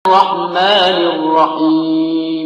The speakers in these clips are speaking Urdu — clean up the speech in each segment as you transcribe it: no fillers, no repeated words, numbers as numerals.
الرحمن الرحيم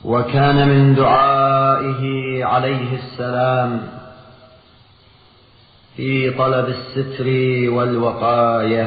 وكان من دعائه عليه السلام في طلب الستر والوقاية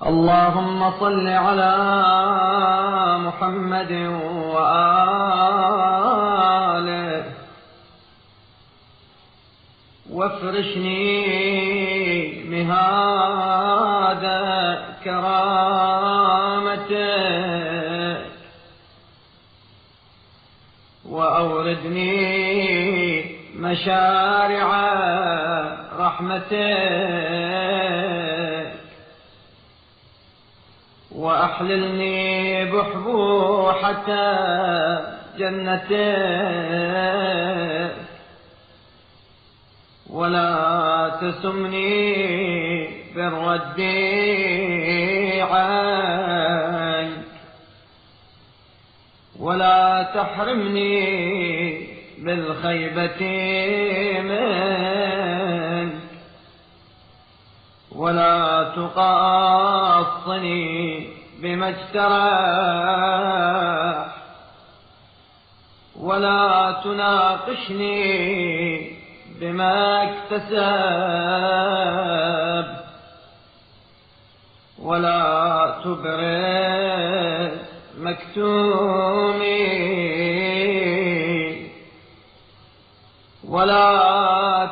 اللهم صل على محمد وآله وافرشني مهاد كرامتك وأوردني مشارع رحمتك وأحللني بحبوحة جنتك ولا تسمني بالرد عنك ولا تحرمني بالخيبة منك ولا تقاصني بما اجترح ولا تناقشني بما اكتسب ولا تبرز مكتومي ولا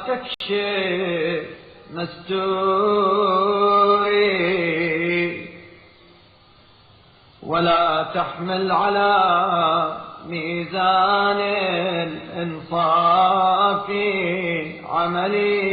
تكشف مستوري ولا تحمل على ميزان الإنصاف عملي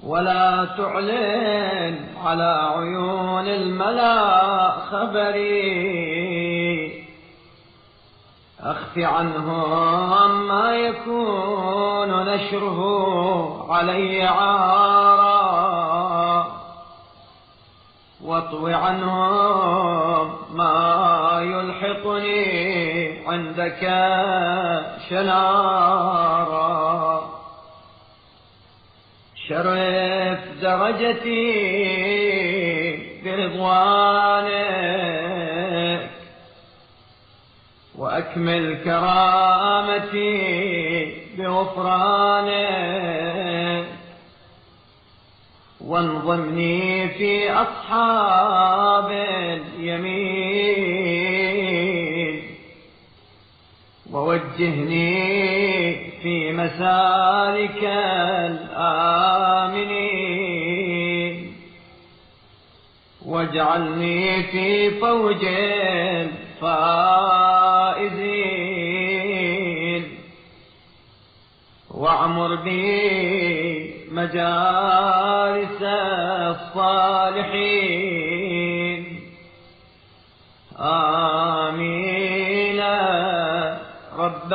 ولا تعلن على عيون الملا خبري أخف عنهم ما يكون نشره علي عارا واطو عنهم ما يلحقني عندك شنارا شرف درجتي برضوانك وأكمل كرامتي بغفرانك وانضمني في أصحاب اليمين ووجهني في مسالك الآمنين واجعلني في فوج الفائزين واعمر بي مجالس الصالحين آمين رب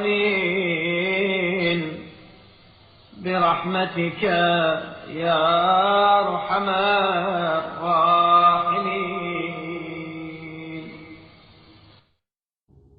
العالمين برحمتك يا أرحم الراحمين।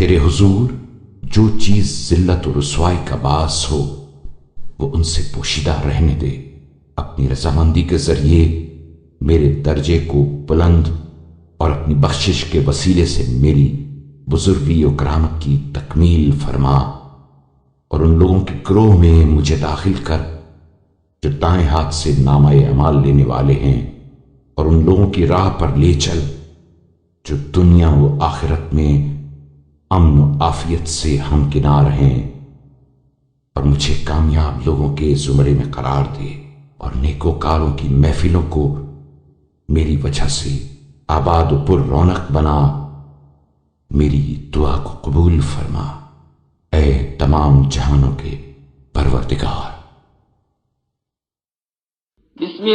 تیرے حضور جو چیز ذلت و رسوائی کا باعث ہو وہ ان سے پوشیدہ رہنے دے، اپنی رضامندی کے ذریعے میرے درجے کو بلند اور اپنی بخشش کے وسیلے سے میری بزرگی و کرامت کی تکمیل فرما، اور ان لوگوں کے گروہ میں مجھے داخل کر جو دائیں ہاتھ سے نامہ اعمال لینے والے ہیں، اور ان لوگوں کی راہ پر لے چل جو دنیا و آخرت میں امن و عافیت سے ہمکنار ہیں، اور مجھے کامیاب لوگوں کے زمرے میں قرار دے، اور نیکوکاروں کی محفلوں کو میری وجہ سے آباد و پر رونق بنا، میری دعا کو قبول فرما، اے تمام جہانوں کے پروردگار۔ بسم